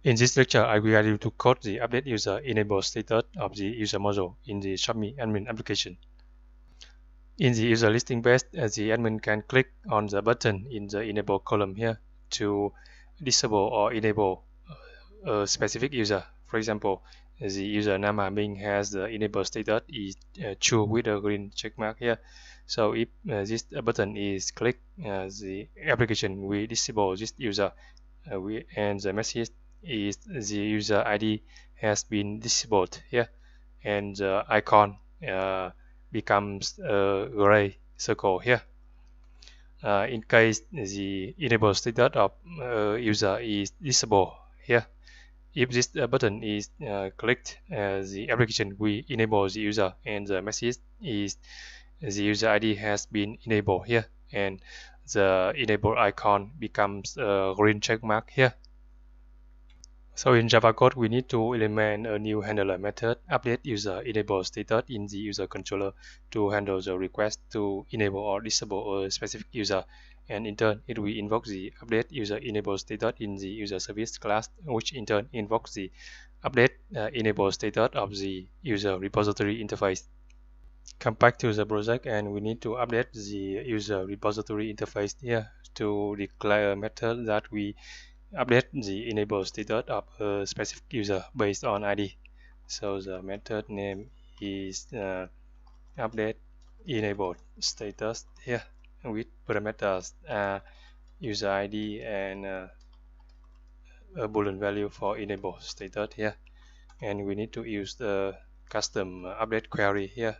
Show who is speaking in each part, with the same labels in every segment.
Speaker 1: In this lecture, I will guide you to code the update user enable status of the user module in the Shopee admin application. In the user listing page, the admin can click on the button in the enable column here to disable or enable a specific user. For example, the user Nam Ha Minh has the enable status is true with a green check mark here. So if this button is clicked, the application will disable this user, and the message is the user ID has been disabled here, and the icon becomes a gray circle here. In case the enable status of user is disabled here, if this button is clicked, the application will enable the user, and the message is the user ID has been enabled here, and the enable icon becomes a green check mark here. So in Java code, we need to implement a new handler method update user enable status in the user controller to handle the request to enable or disable a specific user, and in turn it will invoke the update user enable status in the user service class, which in turn invokes the update enable status of the user repository interface. Come back to the project, and we need to update the user repository interface here to declare a method that we update the enable status of a specific user based on ID. So the method name is update enable status here with parameters user ID and a boolean value for enable status here. And we need to use the custom update query here.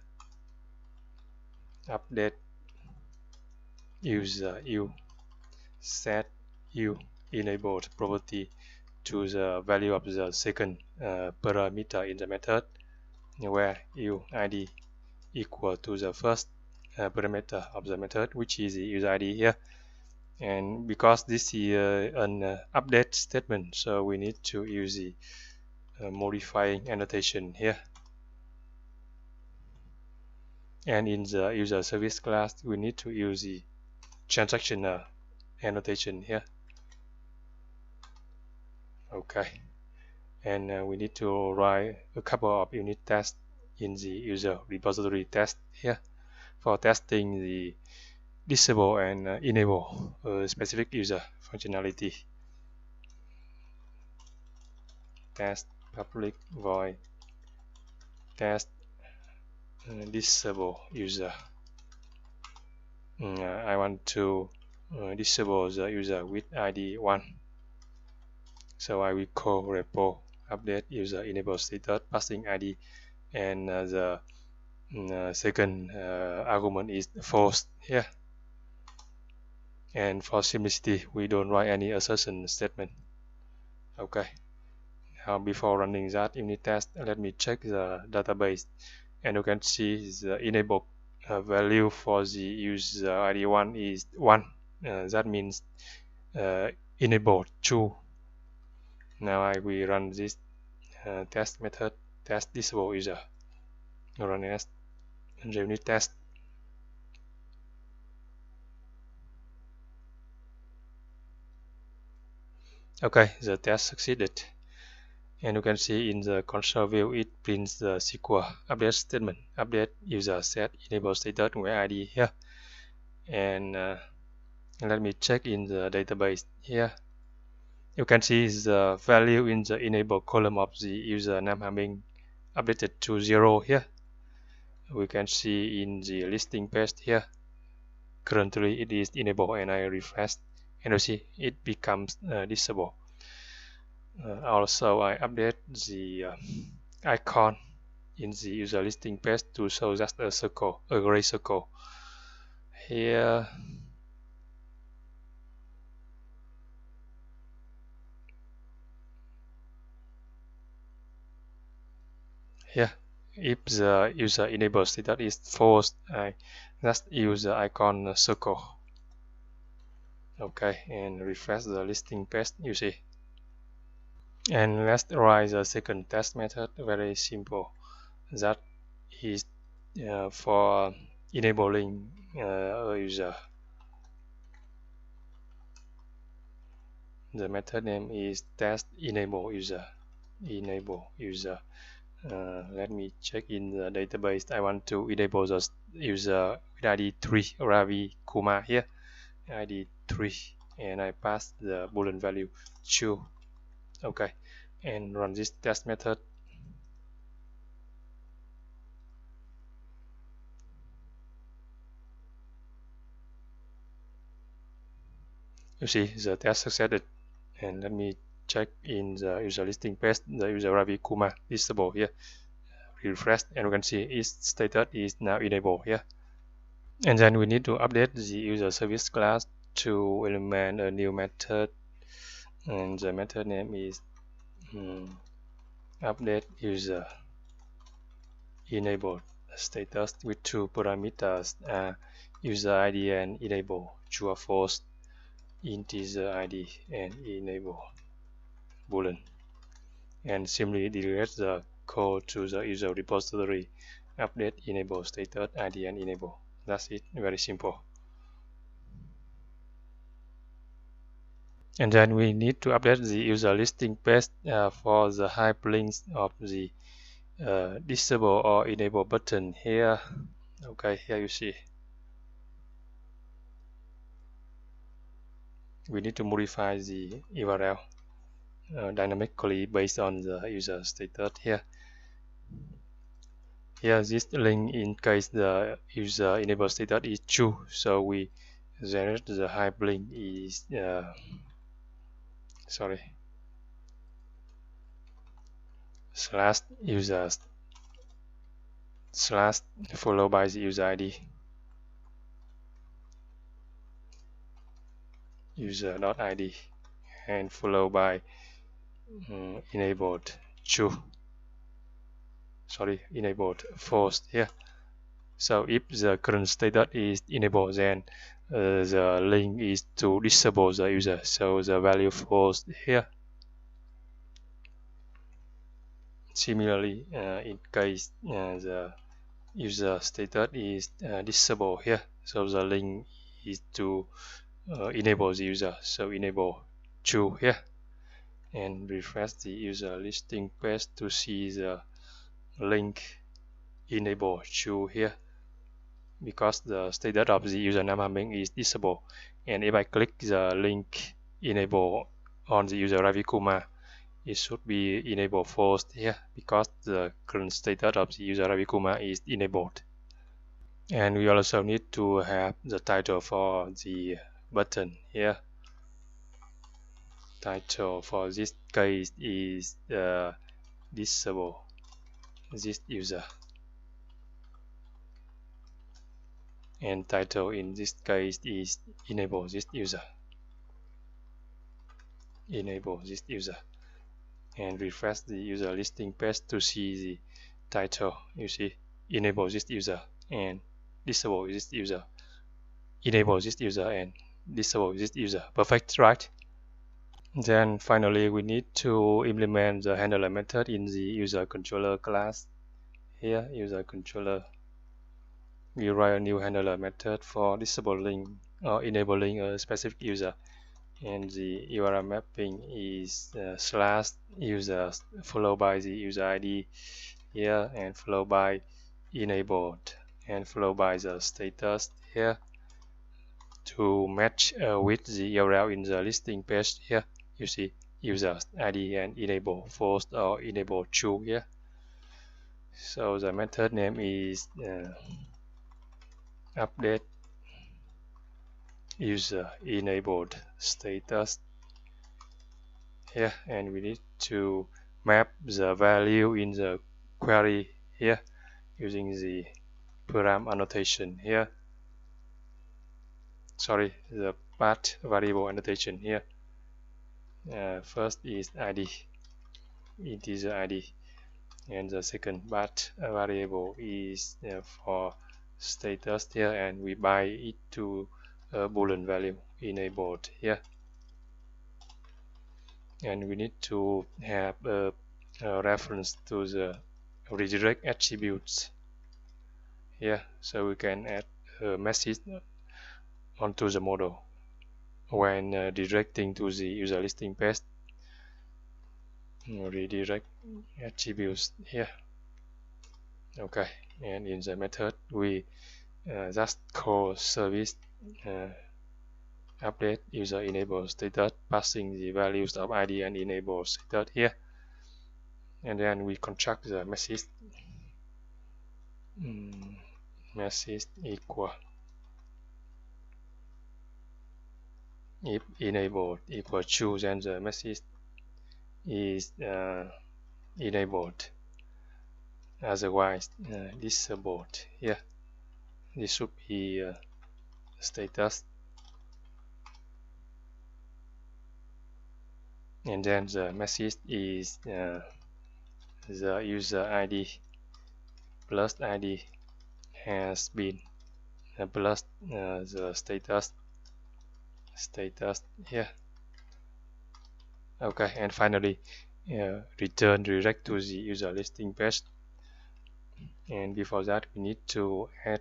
Speaker 1: Update user u set u enabled property to the value of the second parameter in the method, where uid equal to the first parameter of the method, which is the user ID here. And because this is an update statement, so we need to use the modifying annotation here. And in the user service class, we need to use the transactional annotation here. Okay. And we need to write a couple of unit tests in the user repository test here for testing the disable and enable a specific user functionality. Test public void test disable user. I want to disable the user with ID 1. So I will call repo update user enable status passing ID, and the second argument is false here. And for simplicity, we don't write any assertion statement. Okay. Now before running that unit test, let me check the database, and you can see the enable value for the user ID 1 is 1. That means enable true. Now I will run this test method, test disable user. Run as unit test. Okay, the test succeeded. And you can see in the console view, it prints the SQL update statement, update user set enable status with ID here. And let me check in the database here. You can see the value in the enable column of the user Nam Ha Minh updated to 0 here. We can see in the listing page here, currently it is enabled, and I refresh, and you see it becomes disable. Also, I update the icon in the user listing page to show just a circle, a gray circle. Here, if the user enable status is false, I just use the icon circle. Okay, and refresh the listing page, you see. And let's write the second test method. Very simple. That is for enabling a user. the method name is test enable user. Let me check in the database. I want to enable the user with ID 3 Ravi Kumar here, ID 3, and I pass the boolean value true. Okay, and run this test method. You see the test succeeded. And let me check in the user listing page, the user Ravi Kumar visible here. Refresh, and you can see its status is now enabled here. And then we need to update the user service class to implement a new method, and the method name is update user enabled status with two parameters, user ID and enable true or false, integer ID and enable boolean, and simply delete the code to the user repository, update enable status ID and enable. That's it, very simple. And then we need to update the user listing page for the hyperlinks of the disable or enable button here. Okay, here you see we need to modify the URL dynamically based on the user status here. Here this link in case the user enable status is true, so we generate the hyperlink is slash users slash followed by the user ID, user.id, and followed by enabled false here. So if the current status is enabled, then the link is to disable the user, so the value false here. Similarly, in case the user status is disabled here, so the link is to enable the user, so enable true here, and refresh the user listing page to see the link enable true here, because the status of the username handling is disabled. And if I click the link enable on the user Ravi Kumar, it should be enable false here, because the current status of the user Ravi Kumar is enabled. And we also need to have the title for the button here. Title for this case is disable this user, and title in this case is enable this user. And refresh the user listing page to see the title. You see enable this user and disable this user, enable this user and disable this user. Perfect, right? Then finally we need to implement the handler method in the user controller class. Here, user controller, we write a new handler method for disabling or enabling a specific user, and the URL mapping is slash users followed by the user ID here, and followed by enabled, and followed by the status here to match with the URL in the listing page here. You see user ID and enable false or enable true here. So the method name is update user enabled status here, and we need to map the value in the query here using the param annotation here. The path variable annotation here. First is ID, integer ID, and the second path variable is for status here, and we bind it to a boolean value enabled here. And we need to have a reference to the redirect attributes here, so we can add a message onto the model when directing to the user listing page. Redirect attributes here. Okay, and in the method we just call service update user enable status, passing the values of ID and enable status here, and then we construct the message message equal if enabled equal true, then the message is enabled, otherwise disabled here. This should be status, and then the message is the user ID plus ID has been plus the status here. Okay, and finally return direct to the user listing page, and before that we need to add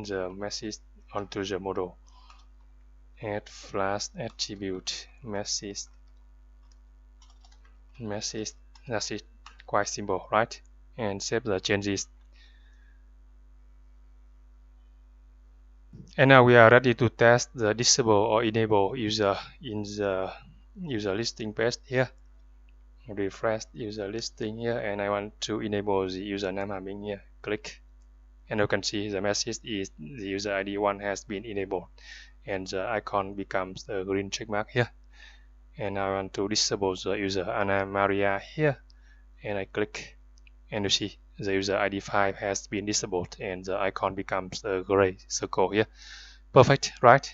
Speaker 1: the message onto the model. Add flash attribute message, that's it, quite simple, right? And save the changes. And now we are ready to test the disable or enable user in the user listing page here. Refresh user listing here, and I want to enable the username having here. Click, and you can see the message is the user ID 1 has been enabled, and the icon becomes a green check mark here. And I want to disable the user Anna Maria here, and I click, and you see the user ID 5 has been disabled, and the icon becomes a gray circle here. Perfect, right?